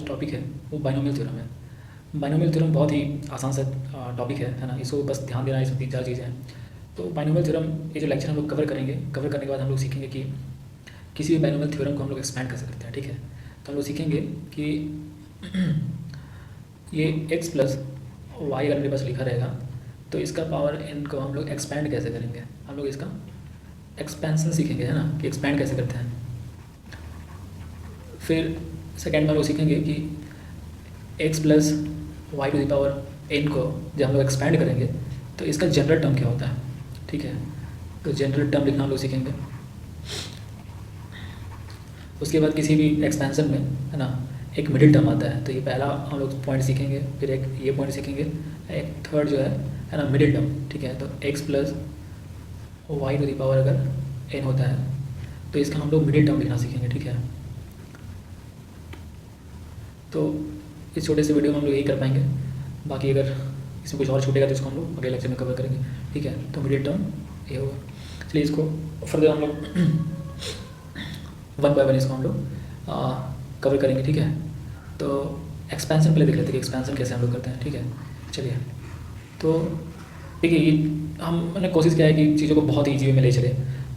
जो टॉपिक है वो बाइनोमियल थ्योरम है। बाइनोमियल थ्योरम बहुत ही आसान सा टॉपिक है ना, इसको बस ध्यान देना है, इसमें 3-4 चीज़ें हैं। तो बाइनोमियल थ्योरम ये जो लेक्चर हम लोग कवर करेंगे, कवर करने के बाद हम लोग सीखेंगे कि किसी भी बाइनोमियल थ्योरम को हम लोग एक्सपैंड कैसे करते हैं। ठीक है, तो हम लोग सीखेंगे कि ये x प्लस वाई अगर मेरे पास लिखा रहेगा तो इसका पावर n को हम लोग एक्सपैंड कैसे करेंगे, हम लोग इसका एक्सपेंशन सीखेंगे, है ना, कि एक्सपैंड कैसे करते हैं। फिर सेकेंड में हम लोग सीखेंगे कि x plus y to the power n को जब हम लोग एक्सपैंड करेंगे तो इसका जनरल टर्म क्या होता है। ठीक है, तो जनरल टर्म लिखना हम लोग सीखेंगे। उसके बाद किसी भी एक्सपेंशन में, है ना, एक मिडिल टर्म आता है, तो ये पहला हम लोग पॉइंट सीखेंगे, फिर एक ये पॉइंट सीखेंगे, एक थर्ड जो है ना, मिडिल टर्म। ठीक है, तो x plus y to the power अगर n होता है तो इसका हम लोग मिडिल टर्म लिखना सीखेंगे। ठीक है, तो इस छोटे से वीडियो में हम लोग यही कर पाएंगे, बाकी अगर इसमें कुछ और छूटेगा तो इसको हम लोग अगले लेक्चर में कवर करेंगे। ठीक है, तो मिडिल टर्म ये होगा। चलिए इसको फर्दर हम लोग 1 बाय 1 इसको हम लोग कवर करेंगे। ठीक है, तो एक्सपेंशन पहले देख लेते हैं कि एक्सपेंशन कैसे हम लोग करते हैं। ठीक है, चलिए, तो देखिए हमने कोशिश किया है कि चीज़ों को बहुत ईजी वे में ले चले,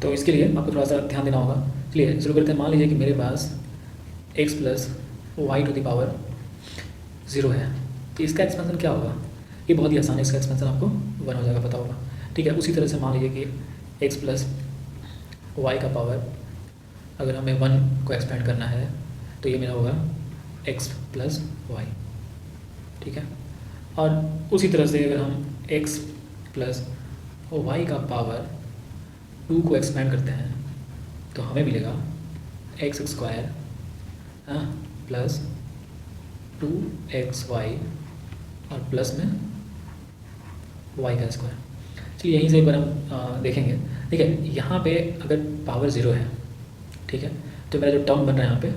तो इसके लिए आपको थोड़ा सा ध्यान देना होगा। चलिए शुरू करते हैं। मान लीजिए कि मेरे पास x plus y to the power 0 है, तो इसका एक्सपेंशन क्या होगा। ये बहुत ही आसान है, इसका एक्सपेंशन आपको 1 हो जाएगा, पता होगा। ठीक है, उसी तरह से मान लीजिए कि x प्लस वाई का पावर अगर हमें 1 को एक्सपेंड करना है तो ये मेरा होगा x प्लस वाई। ठीक है, और उसी तरह से अगर हम x प्लस वाई का पावर 2 को एक्सपेंड करते हैं तो हमें मिलेगा x स्क्वायर प्लस 2xy और प्लस में y का स्क्वायर। चलिए यहीं से एक बार हम देखेंगे। ठीक है, यहाँ पे अगर पावर 0 है, ठीक है, तो मेरा जो टर्म बन रहा है यहाँ पे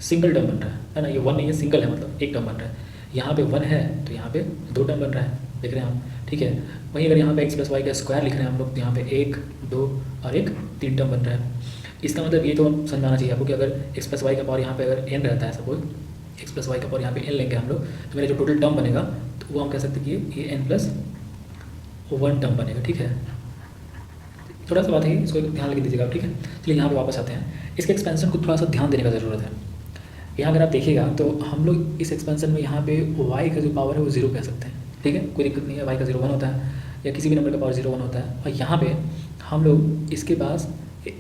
सिंगल टर्म बन रहा है ना, ये 1 नहीं है, सिंगल है, मतलब एक टर्म बन रहा है। यहाँ पे 1 है तो यहाँ पे 2 टर्म बन रहा है, देख रहे हैं हम। ठीक है, वहीं अगर यहाँ पे x प्लस वाई का स्क्वायर लिख रहे हैं हम लोग तो यहाँ पे 1, 2 और 1 3 टर्म बन रहा है। इसका मतलब ये तो समझाना चाहिए आपको कि अगर x प्लस वाई का पावर यहाँ पे अगर n रहता है, सपोज x प्लस वाई का पावर यहाँ पे n लेंगे हम लोग, तो मेरा जो टोटल टर्म बनेगा तो वो हम कह सकते हैं कि ये n प्लस 1 टर्म बनेगा। ठीक है, थोड़ा सा बात है, इसको ध्यान लगा दीजिएगा। ठीक है, चलिए यहाँ पे वापस आते हैं। इसके एक्सपेंशन को थोड़ा सा ध्यान देने का ज़रूरत है। यहाँ अगर आप देखिएगा तो हम लोग इस एक्सपेंशन में यहाँ पे y का जो पावर है वो 0 कह सकते हैं। ठीक है, कोई दिक्कत नहीं है, y का 0 1 होता है, या किसी भी नंबर का पावर 0 1 होता है। और यहाँ पे हम लोग इसके पास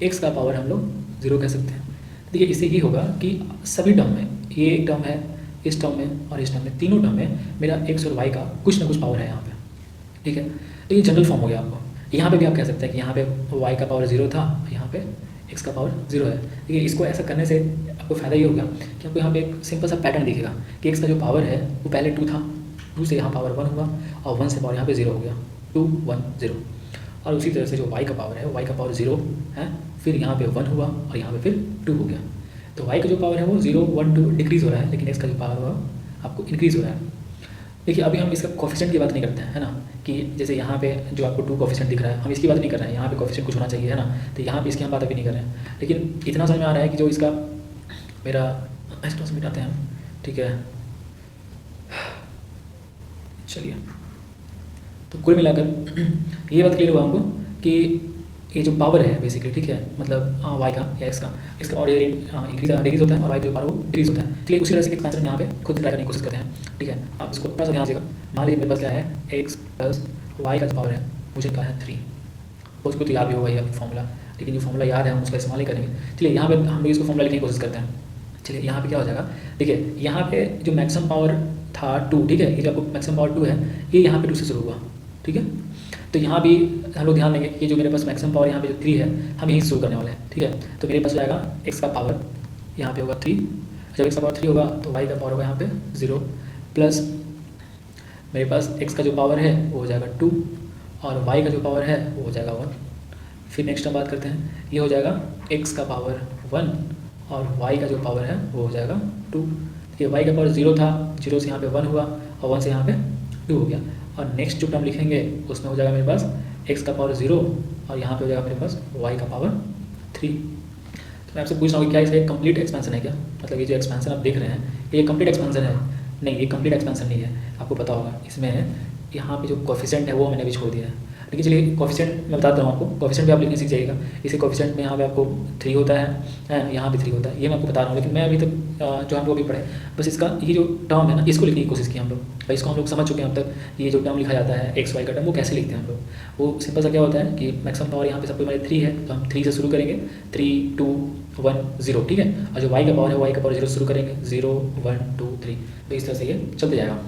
x का पावर हम लोग 0 कह सकते हैं। देखिए इससे ये होगा कि सभी टर्म में, ये एक टर्म है, इस टर्म में और इस टर्म में, तीनों टर्म में मेरा x और y का कुछ ना कुछ पावर है यहाँ पे। ठीक है, तो ये जनरल फॉर्म हो गया आपको। यहाँ पे भी आप कह सकते हैं कि यहाँ पे y का पावर 0 था, यहाँ पे x का पावर 0 है। देखिए इसको ऐसा करने से आपको फ़ायदा ये होगा कि आपको यहाँ पे एक सिंपल सा पैटर्न दिखेगा कि x का जो पावर है वो पहले 2 था, 2 से यहाँ पावर 1 हुआ और 1 से पावर यहाँ पे 0 हो गया, 2 1 0। और उसी तरह से जो y का पावर है, y का पावर 0 है, फिर यहाँ पे 1 हुआ और यहाँ पे फिर 2 हो गया। तो y का जो पावर है वो 0 1 2 डिक्रीज़ हो रहा है, लेकिन x का जो पावर है आपको इंक्रीज़ हो रहा है। देखिए अभी हम इसका कोफिशिएंट की बात नहीं करते हैं, है ना, कि जैसे यहाँ पे जो आपको 2 कोफिशिएंट दिख रहा है, हम इसकी बात नहीं कर रहे हैं। यहाँ पे कोफिशिएंट कुछ होना चाहिए, है ना, तो यहाँ पे इसकी हम बात अभी नहीं कर रहे हैं। लेकिन इतना समझ में आ रहा है कि जो इसका मेरा एक्स्ट्रा से मिटाते हैं। ठीक है, चलिए, तो कुल मिलाकर ये बात क्लियर हुआ हमको कि ये जो पावर है बेसिकली, ठीक है, मतलब y का या x का, इसका और डिक्रीज होता है और y जो पावर वो डिक्रीज होता है। चलिए उसी तरह से एक्सपेंशन यहाँ पे खुद ट्राई करने की कोशिश करते हैं। ठीक है, आप इसको थोड़ा सा ध्यान दीजिएगा। मान लीजिए मेरे पास क्या है, x प्लस वाई का जो पावर है मुझे कहा है 3। उसको तो याद भी होगा ये फॉर्मूला, लेकिन जो फॉर्मूला याद है हम उसका इस्तेमाल ही करेंगे। चलिए यहाँ पे हम लोग इसको फॉर्मूला लिखने की कोशिश करते हैं। चलिए यहाँ पे क्या हो जाएगा, देखिए यहाँ पे जो मैक्सिमम पावर था 2, ठीक है, ये जो आपको मैक्सिमम पावर 2 है ये यहाँ पे 2 से शुरू हुआ। ठीक है, तो यहाँ भी हम लोग ध्यान देंगे कि जो मेरे पास मैक्सिमम पावर यहाँ पे जो 3 है हम यहीं से शुरू करने वाले हैं। ठीक है, तो मेरे पास जाएगा x का पावर यहाँ पे होगा 3, जब x का पावर 3 होगा तो y का पावर होगा यहाँ पे 0, प्लस मेरे पास x का जो पावर है वो हो जाएगा 2 और y का जो पावर है वो हो जाएगा 1। फिर नेक्स्ट हम बात करते हैं, ये हो जाएगा x का पावर 1 और y का जो पावर है वो हो जाएगा 2। ये y का पावर 0 था, 0 से यहाँ पे 1 हुआ और 1 से यहाँ पे 2 हो गया। और नेक्स्ट जो टर्म लिखेंगे उसमें हो जाएगा मेरे पास x का पावर 0 और यहाँ पे हो जाएगा मेरे पास y का पावर 3। तो मैं आपसे पूछ रहा हूँ कि क्या इसका कंप्लीट एक्सपेंशन है क्या, मतलब ये जो एक्सपेंशन आप देख रहे हैं ये कंप्लीट एक्सपेंशन है? नहीं, ये कंप्लीट एक्सपेंशन नहीं है, आपको पता होगा। इसमें यहाँ पे जो कोफिशिएंट है वो मैंने भी छोड़ दिया है। ठीक है, चलिए कोफिशिएंट मैं बताता हूँ आपको। कोफिशिएंट भी आप लिखने सीख जाइएगा। इसे कोफिशिएंट में यहाँ पे आपको 3 होता है, यहाँ भी 3 होता है, ये मैं आपको बता रहा हूँ। लेकिन मैं अभी तक जो हम लोग अभी पढ़े बस इसका ये जो टर्म है ना इसको लिखने की कोशिश की हम लोग, भाई इसको हम लोग समझ चुके हैं अब तक। ये जो टर्म लिखा जाता है एक्स वाई का टर्म वो कैसे लिखते हैं हम लोग, वो सिंपल सा क्या होता है कि मैक्सिमम पावर यहाँ पे सबको हमारे 3 है, तो हम 3 से शुरू करेंगे, 3 2 1 0, ठीक है। और जो वाई का पावर है वाई का पावर 0 से शुरू करेंगे, 0 1 2 3, तो इस तरह से ये चलते जाएगा।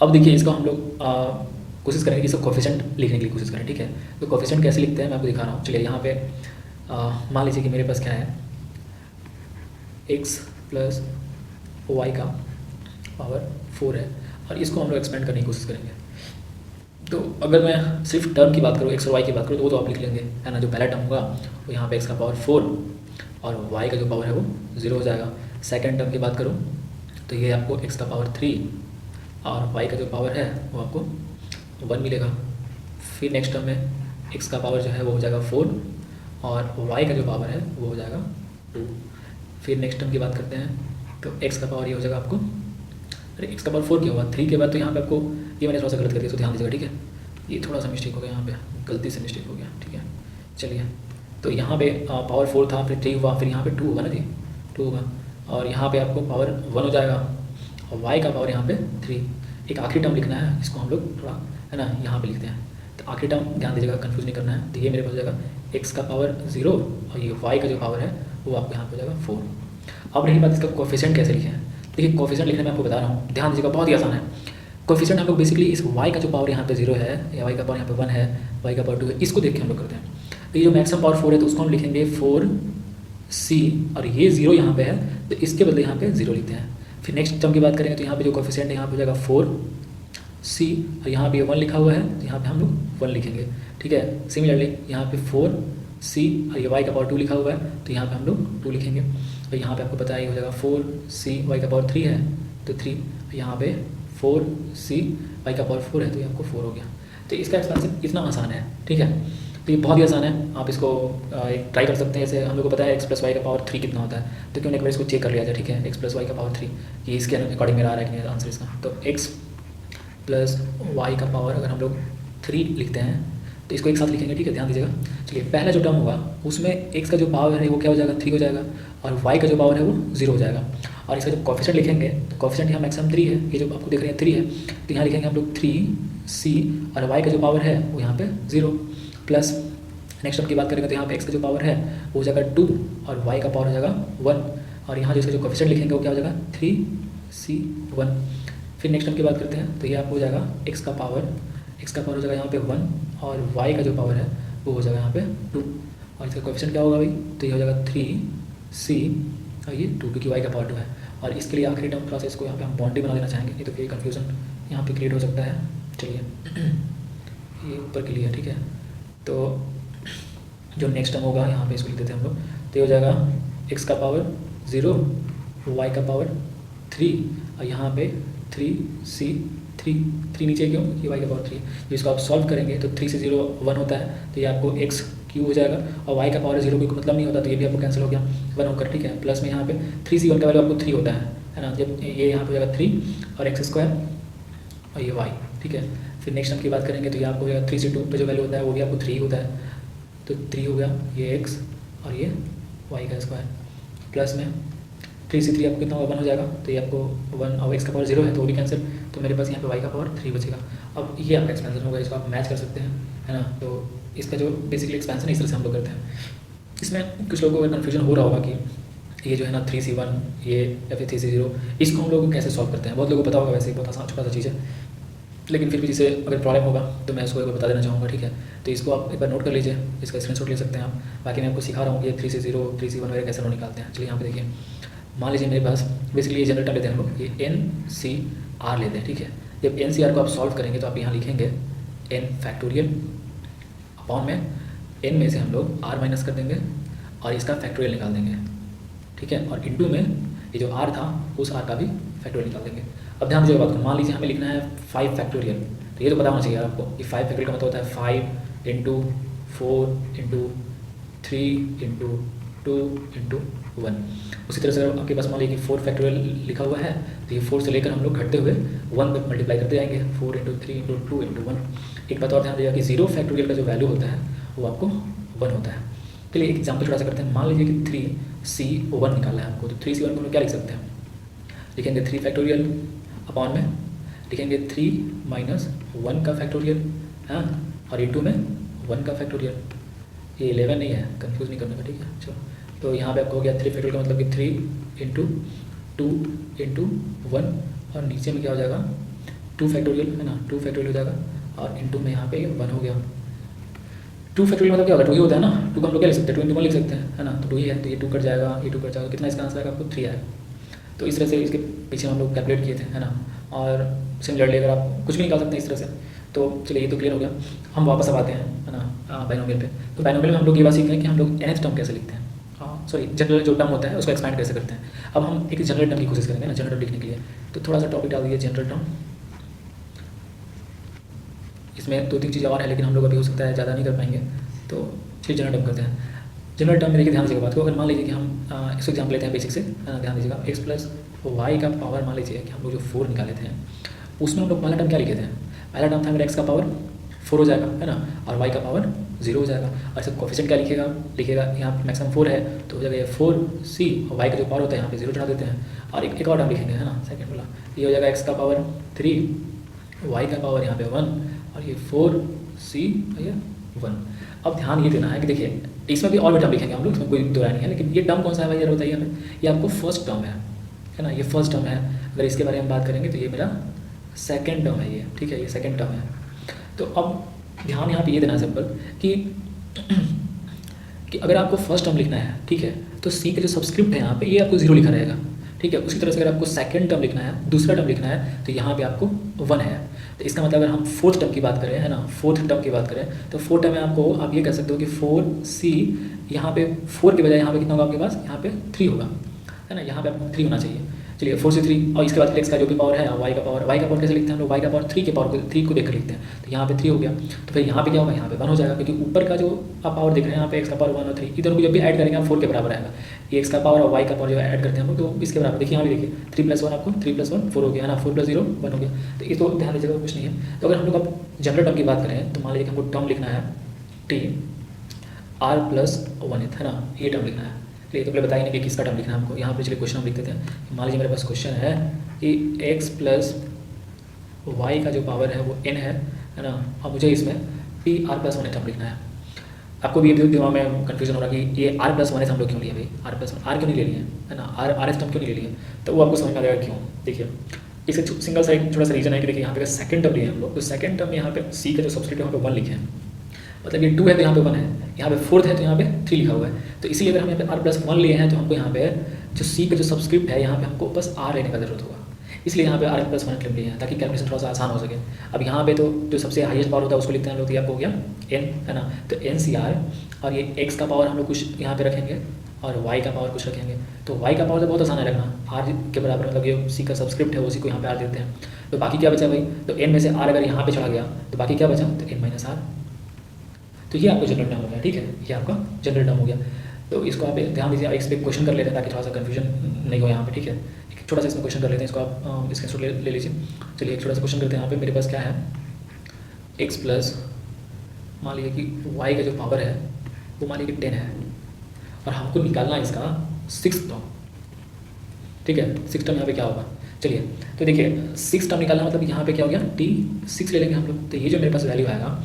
अब देखिए इसको हम लोग कोशिश करेंगे कि इसको कोफिशिएंट लिखने के लिए कोशिश करें, ठीक है। तो कोफिशिएंट कैसे लिखते हैं मैं आपको दिखा रहा हूँ। चलिए यहाँ पे मान लीजिए कि मेरे पास क्या है, x प्लस वाई का पावर 4 है, और इसको हम लोग एक्सपेंड करने की कोशिश करेंगे। तो अगर मैं सिर्फ टर्म की बात करूँ, एक्स और वाई की बात करूँ, तो वो तो आप लिख लेंगे, है ना। जो पहला टर्म होगा वो यहाँ पे एक्स का पावर 4 और वाई का जो पावर है वो 0 हो जाएगा। सेकंड टर्म की बात करूँ तो ये आपको एक्स का पावर 3 और वाई का जो पावर है वो आपको 1 मिलेगा। फिर नेक्स्ट टर्म में एक्स का पावर जो है वो हो जाएगा 4 और वाई का जो पावर है वो हो जाएगा 2। फिर नेक्स्ट टर्म की बात करते हैं तो एक्स का पावर ये हो जाएगा आपको, अरे एक्स का पावर 4 क्या हुआ, 3 के बाद तो यहाँ पे आपको, ये मैंने थोड़ा सा गलत कर दिया, तो ध्यान दीजिएगा, ठीक है। ये थोड़ा सा मिस्टेक हो गया यहाँ पे, गलती से मिस्टेक हो गया, ठीक है। चलिए तो यहाँ पे पावर 4 था, फिर 3 हुआ, फिर यहाँ पे 2 होगा ना जी, 2 होगा, और यहाँ पे आपको पावर 1 हो जाएगा, और वाई का पावर यहाँ पे 3। एक आखिरी टर्म लिखना है, इसको हम लोग थोड़ा, है ना, यहाँ पे लिखते हैं। तो आखिरी टर्म ध्यान दीजिएगा, कंफ्यूज नहीं करना है। तो ये मेरे पास हो जाएगा एक्स का पावर 0 और ये वाई का जो पावर है वो आपको यहाँ पे हो जाएगा 4। अब रही बात इसका कोफिशिएंट कैसे लिखें। देखिए कोफिशिएंट लिखने में आपको बता रहा हूँ, ध्यान दीजिएगा, बहुत ही आसान है। कोफिशिएंट हम लोग बेसिकली इस वाई का जो पावर यहाँ पे 0 है या वाई का पावर यहाँ पे 1 है, वाई का पावर 2 है, इसको देख के हम लोग करते हैं। तो ये जो मैक्सिमम पावर 4 है तो उसको हम लिखेंगे 4c, और ये 0 यहाँ पे है तो इसके बदले यहाँ पे 0 लिखते हैं। फिर नेक्स्ट टर्म की बात करेंगे तो यहाँ पे जो कोफिशिएंट है यहाँ पे हो जाएगा 4c, और यहाँ पे 1 लिखा हुआ है तो यहाँ पे हम लोग 1 लिखेंगे, ठीक है। सिमिलरली यहाँ पे 4c और ये वाई का पावर 2 लिखा हुआ है तो यहाँ पे हम लोग 2 लिखेंगे। और यहाँ पे आपको पता है ये हो जाएगा 4c, वाई का पावर 3 है तो 3, यहाँ पे 4c, वाई का पावर 4 है तो ये आपको 4 हो गया। तो इसका एक्सपेंशन इतना आसान है, ठीक है। तो ये बहुत ही आसान है, आप इसको एक ट्राई कर सकते हैं। जैसे हम लोग को पता है एक्स प्लस वाई का पावर 3 कितना होता है, तो क्यों एक बार इसको चेक कर लिया जाए, ठीक है। एक्स प्लस वाई का पावर 3, ये इसके अकॉर्डिंग मेरा आ रहा है कि नहीं आंसर इसका। तो एक्स प्लस वाई का पावर अगर हम लोग 3 लिखते हैं तो इसको एक साथ लिखेंगे, ठीक है, ध्यान दीजिएगा। चलिए पहला जो टर्म होगा उसमें एक्स का जो पावर है वो क्या हो जाएगा, 3 हो जाएगा, और वाई का जो पावर है वो 0 हो जाएगा। और इसका जब कोफिशिएंट लिखेंगे तो कोफिशिएंट यहाँ मैक्सिमम 3 है, ये जो आपको देख रहे हैं 3 है, तो यहाँ लिखेंगे हम लोग 3c, और वाई का जो पावर है वो यहाँ पे 0, प्लस नेक्स्ट टर्म की बात करेंगे तो यहाँ पे एक्स का जो पावर है वो हो जाएगा 2 और वाई का पावर हो जाएगा 1, और यहाँ जो इसका जो कोफिशिएंट लिखेंगे वो क्या हो जाएगा 3c1। फिर नेक्स्ट टर्म की बात करते हैं तो ये आपको हो जाएगा एक्स का पावर हो जाएगा यहाँ पे 1 और वाई का जो पावर है वो हो जाएगा यहाँ पे 2, और इसका कोफिशिएंट क्या होगा भाई, तो ये हो जाएगा 3c और ये 2, क्योंकि वाई का पावर 2 है। और इसके लिए आखिरी टर्म थोड़ा सा इसको यहाँ पे हम बाउंड्री बना देना चाहेंगे, नहीं तो फिर कन्फ्यूजन यहाँ पे क्रिएट हो सकता है। चलिए ये ऊपर के लिए, ठीक है। तो जो नेक्स्ट टर्म होगा यहाँ पे इसको लिख देते हैं हम लोग, तो ये हो जाएगा एक्स का पावर 0, वाई का पावर 3, और यहाँ पे 3c 3 नीचे क्यों, ये वाई का पावर 3। जो इसको आप सॉल्व करेंगे तो 3 से 0 1 होता है, तो ये आपको एक्स क्यू हो जाएगा, और वाई का पावर 0 कोई मतलब नहीं होता, तो ये भी आपको कैंसिल हो गया 1 होकर, ठीक है। प्लस में यहाँ पे 3c1 का वैल्यू आपको 3 होता है ना, जब ये यहाँ पे हो जाएगा 3 और x² और ये y, ठीक है। फिर नेक्स्ट टर्म की बात करेंगे तो ये आपको हो जाएगा 3 से 2 पे जो वैल्यू होता है वो भी आपको 3 होता है, तो 3 हो गया, ये x और ये y का स्क्वायर, प्लस में 3 से 3 आपको कितना होगा 1 हो जाएगा, तो ये आपको 1 और x का पावर 0 है तो वो भी कैंसिल, तो मेरे पास यहाँ पे y का पावर 3 बचेगा। अब ये आपका एक्सपेंशन होगा, इसको आप मैच कर सकते हैं, है ना। तो इसका जो बेसिकली एक्सपेंशन इस तरह से हम लोग करते हैं। इसमें कुछ लोगों को अगर कन्फ्यूजन हो रहा होगा कि ये जो है ना 3c1 ये या फिर 3c0, इसको हम लोग कैसे सॉल्व करते हैं, बहुत लोगों को पता होगा, वैसे ही बहुत आसान छोटा सा चीज़ है, लेकिन फिर भी जिसे अगर प्रॉब्लम होगा तो मैं उसको एक बार बता देना चाहूँगा, ठीक है। तो इसको आप एक बार नोट कर लीजिए, इसका स्क्रीनशॉट ले सकते हैं आप। बाकी मैं आपको सिखा रहा हूँ कि 3c0 3c1 वगैरह कैसे लोग निकालते हैं। चलिए यहाँ पे देखिए, मान लीजिए मेरे पास बेसिकली ये जनरल टर्म लेते हैं हम लोग, ये NCR लेते हैं, ठीक है। जब NCR को आप सॉल्व करेंगे तो आप यहाँ लिखेंगे n फैक्टोरियल अपॉन में n में से हम लोग r माइनस कर देंगे और इसका फैक्टोरियल निकाल देंगे, ठीक है। और इंटू में ये जो r था उस r का भी फैक्टोरियल निकाल देंगे। अब ध्यान दीजिएगा बात को, मान लीजिए हमें लिखना है 5 फैक्टोरियल, तो ये तो पता होना चाहिए आपको कि 5 फैक्टोरियल का मतलब होता है 5 × 4 × 3 × 2 इंटू 1। उसी तरह से अगर आपके पास मान लीजिए कि 4 फैक्टोरियल लिखा हुआ है तो ये 4 से लेकर हम लोग घटते हुए 1 तक मल्टीप्लाई करते जाएंगे, 4 इंटू 3 इंटू 2 इंटू 1। एक बात और ध्यान दीजिएगा कि 0 फैक्टोरियल का जो वैल्यू होता है वो आपको 1 होता है। चलिए एक एग्जाम्पल थोड़ा सा करते हैं। मान लीजिए कि 3C1 निकालना है हमको, तो 3C1 को हम लोग क्या लिख सकते हैं, लिखेंगे 3 फैक्टोरियल अपॉन में लिखेंगे 3 माइनस 1 का फैक्टोरियल, हाँ, और ये 2 में 1 का फैक्टोरियल। ये 11 नहीं है, कंफ्यूज नहीं करने का, ठीक है। चलो तो यहाँ पे आपको हो गया 3 फैक्टोरियल का मतलब कि 3 इंटू 2 इंटू 1, और नीचे में क्या हो जाएगा 2 फैक्टोरियल, है ना, 2 फैक्टोरियल हो जाएगा, और इंटू में यहाँ पे 1 हो गया। 2 फैक्टोरियल मतलब क्या होगा, 2 ही होता है ना, 2 का हम लोग क्या लिख सकते हैं, 2 इंटू 1 लिख सकते हैं, है ना, तो 2 ही है, तो ये 2 कट जाएगा, ये 2 कट जाएगा, कितना इसका आंसर आएगा आपको 3 आएगा। तो इस तरह से इसके पीछे हम लोग कैलकुलेट किए थे, है ना। और सिमिलरली अगर आप कुछ भी निकाल सकते हैं इस तरह से। तो चलिए ये तो क्लियर हो गया। हम वापस अब आते हैं, है ना, बाइनोमियल पे। तो बाइनोमियल में हम लोग ये बात सीख रहे हैं कि हम लोग nth टर्म कैसे लिखते हैं, सॉरी जनरल जो टर्म होता है उसको एक्सपैंड कैसे करते हैं। अब हम एक जनरल टर्म की कोशिश करेंगे ना, जनरल टर्म लिखने के लिए। तो थोड़ा सा टॉपिक डाल दीजिए जनरल टर्म। इसमें 2-3 चीज़ें और है लेकिन हम लोग अभी हो सकता है ज़्यादा नहीं कर पाएंगे, तो चलिए जनरल टर्म करते हैं। जनरल टर्म में देखिए ध्यान दीजिएगा बात को। अगर मान लीजिए कि हम इसको एग्जाम्पल लेते हैं बेसिक से, ध्यान दीजिएगा, x प्लस वाई का पावर मान लीजिए कि हम लोग जो 4 निकाले थे उसमें हम लोग पहला टर्म क्या लिखे थे, पहला टर्म था मेरा x का पावर 4 हो जाएगा, है ना, और y का पावर 0 हो जाएगा। और सब कोफिशिएंट क्या लिखेगा यहाँ मैक्सिमम 4 है तो हो जाएगा ये 4c, और y का जो पावर होता है यहाँ पे 0 चढ़ा देते हैं, और एक और टर्म लिखेंगे, है ना, सेकंड वाला, ये हो जाएगा x का पावर 3, y का पावर यहाँ पे 1, और ये 4c ये 1। अब ध्यान ये देना है कि देखिए इसमें भी और भी टर्म लिखेंगे हम लोग, इसमें कोई दो राय नहीं है, लेकिन ये टर्म कौन सा है भाई, यार बताइए हमें। ये आपको फर्स्ट टर्म है ना, ये फर्स्ट टर्म है। अगर इसके बारे में बात करेंगे तो ये मेरा सेकंड टर्म है, ये ठीक है, ये सेकंड टर्म है। तो अब ध्यान यहाँ पे ये देना है सिंपल कि अगर आपको फर्स्ट टर्म लिखना है, ठीक है, तो सी का जो सबस्क्रिप्ट है यहाँ पे ये आपको 0 लिखा रहेगा, ठीक है। उसी तरह से अगर आपको सेकंड टर्म लिखना है, दूसरा टर्म लिखना है, तो यहाँ पे आपको 1 है। तो इसका मतलब अगर हम फोर्थ टर्म की बात करें, है ना, फोर्थ टर्म की बात करें, तो फोर्थ टर्म में आपको आप ये कह सकते हो कि 4c, यहाँ पे 4 के बजाय यहाँ पे कितना होगा आपके पास, यहाँ पे 3 होगा, है ना, यहाँ पे आपको 3 होना चाहिए। चलिए 4 से 3, और इसके बाद x का जो भी पावर है, y का पावर कैसे लिखते हैं हम लोग, y का पावर 3 के पावर को 3 को देखकर लिखते हैं, तो यहाँ पे 3 हो गया। तो फिर यहाँ पे क्या होगा, यहाँ पे 1 हो जाएगा, क्योंकि ऊपर का जो आप पावर देख रहे हैं यहाँ पे x का पावर 1 और 3, इधर को जब भी ऐड करेंगे आप 4 के बराबर आएगा। ये x का पावर और y का पावर जो ऐड करते हैं हम लोग तो इसके बराबर, देखिए यहाँ भी देखिए 3 + 1 आपको 3 + 1 4 हो गया, है ना, 4 + 0 1 हो गया। तो ये तो ध्यान दीजिएगा कुछ नहीं है। तो अगर हम लोग अब जनरल टर्म की बात करें तो मान लीजिए हमको टर्म लिखना है t r+1, है ना, ये टर्म लिखना है। चलिए तो पहले बताइए ना कि किसका टर्म लिखना है हमको। यहाँ पे चलिए क्वेश्चन हम लिख देते हैं। मान लीजिए मेरे पास क्वेश्चन है कि x प्लस वाई का जो पावर है वो n है ना, और मुझे इसमें t r+1 टर्म लिखना है। आपको भी दिमाग में कन्फ्यूजन हो रहा है कि ये r+1 हम लोग क्यों लिए भाई, r+1 r क्यों नहीं ले लिए, है ना, r s टर्म क्यों नहीं ले लिए, तो वो आपको समझ में आ जाएगा क्यों। देखिए इसका सिंगल साइड थोड़ा सा रीजन है कि देखिए यहाँ पे सेकंड टर्म लिए हम लोग, तो सेकंड टर्म में यहाँ पे c का जो सब्स्टिट्यूट है वहाँ पे 1 लिखे हैं, मतलब ये 2 है तो यहाँ पे 1 है, यहाँ पे 4th है तो यहाँ पे 3 लिखा हुआ है। तो इसीलिए अगर हम यहाँ पे r+1 लिए हैं तो हमको यहाँ पे जो c का जो सब्स्क्रिप्ट है यहाँ पे हमको बस r लेने का जरूरत होगा, इसलिए यहाँ पे r+1 क्लिप लिए हैं ताकि कैलकुलेशन थोड़ा सा आसान हो सके। अब यहाँ पे तो जो सबसे हाईएस्ट पावर होता है उसको लिखते हैं हम लोग, तो आपको हो गया n, है ना, तो NCR, और ये x का पावर हम लोग कुछ यहाँ पे रखेंगे और y का पावर कुछ रखेंगे। तो y का पावर तो बहुत आसान है रखना, r के बराबर, मतलब ये c का सब्स्क्रिप्ट है उसी को यहाँ पे r देते हैं। तो बाकी क्या बचा भाई, तो n में से r अगर यहाँ पे चला गया तो बाकी क्या बचा, तो n - r। तो ये आपको जनरल टर्म हो गया, ठीक है, ये आपका जनरल टर्म हो गया। तो इसको आप ध्यान दीजिए, इस पर क्वेश्चन कर लेते हैं ताकि थोड़ा सा कन्फ्यूजन नहीं हो यहाँ पे, ठीक है। एक छोटा सा इसमें क्वेश्चन कर लेते हैं, इसको आप स्क्रीनशॉट ले लीजिए। चलिए एक छोटा सा क्वेश्चन करते हैं। यहाँ पे मेरे पास क्या है, x प्लस मान लीजिए कि y का जो पावर है वो मान लीजिए 10 है, और हमको निकालना है इसका 6th टर्म, ठीक है। 6th टर्म यहाँ पे क्या होगा, चलिए तो देखिए 6th टर्म निकालना मतलब यहाँ पे क्या हो गया, t6 ले लेंगे हम लोग। तो ये जो मेरे पास वैल्यू आएगा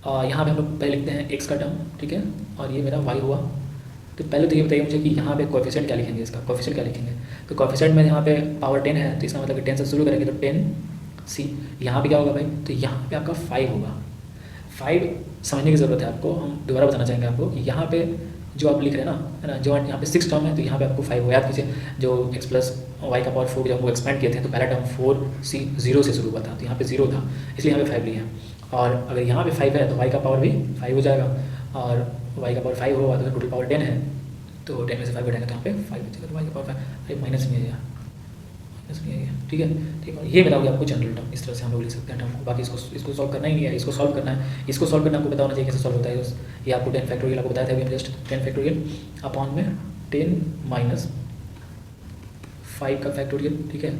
यहाँ पे हम लोग पहले लिखते हैं x का टर्म, ठीक है, और ये मेरा y हुआ। तो पहले तो ये बताइए मुझे कि यहाँ पे कोएफिशिएंट क्या लिखेंगे, इसका कोएफिशिएंट क्या लिखेंगे। तो कोएफिशिएंट में यहाँ पे पावर 10 है तो इसका मतलब कि 10 से शुरू करेंगे तो 10c। यहाँ पे क्या होगा भाई, तो यहाँ पे आपका 5 होगा। 5 समझने की ज़रूरत है आपको, हम दोबारा बताना चाहेंगे आपको कि यहाँ पे जो आप लिख रहे हैं ना, है ना, जो यहाँ पे 6 टर्म है तो यहाँ पे आपको 5 हो। याद कीजिए जो x प्लस वाई का पावर 4 जब वो एक्सपेंड किए थे तो पहला टर्म 4c 0 से शुरू हुआ था, तो यहाँ पे 0 था इसलिए यहाँ पे 5 लिए हैं। और अगर यहाँ पे 5 है तो y का पावर भी 5 हो जाएगा, और y का पावर 5 होगा तो टोटल पावर 10 है, तो 10 में से 5 घटाएंगे तो यहाँ पे 5 बचेगा, तो y का पावर 5 माइनस में है, इसलिए ये ठीक है। ठीक है, ये मेरा हो गया आपको जनरल टर्म, इस तरह से हम लोग लिख सकते हैं टर्म। बाकी इसको सॉल्व करना ही नहीं है, इसको सॉल्व करना है, इसको सॉल्व करना आपको पता होना चाहिए कैसे सॉल्व होता है। ये आपको 10 फैक्टोरियल आपको बताया था अभी जस्ट, 10 फैक्टोरियल अपॉन में 10 माइनस 5 का फैक्टोरियल, ठीक है,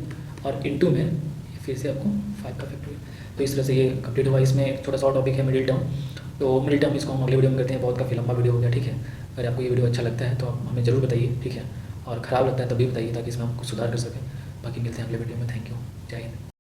और इनटू में फिर से आपको 5 का फैक्टोरियल। तो इस तरह से ये कंप्लीट हुआ। इसमें एक छोटा सा टॉपिक है मिडिल टर्म, तो मिडिल टर्म इसको हम अगले वीडियो में करते हैं, बहुत काफ़ी लंबा वीडियो हो गया, ठीक है। अगर आपको ये वीडियो अच्छा लगता है तो आप हमें ज़रूर बताइए, ठीक है, और ख़राब लगता है तब भी बताइए ताकि इसमें हम कुछ सुधार कर सकें। बाकी मिलते हैं अगले वीडियो में। थैंक यू, जय हिंद।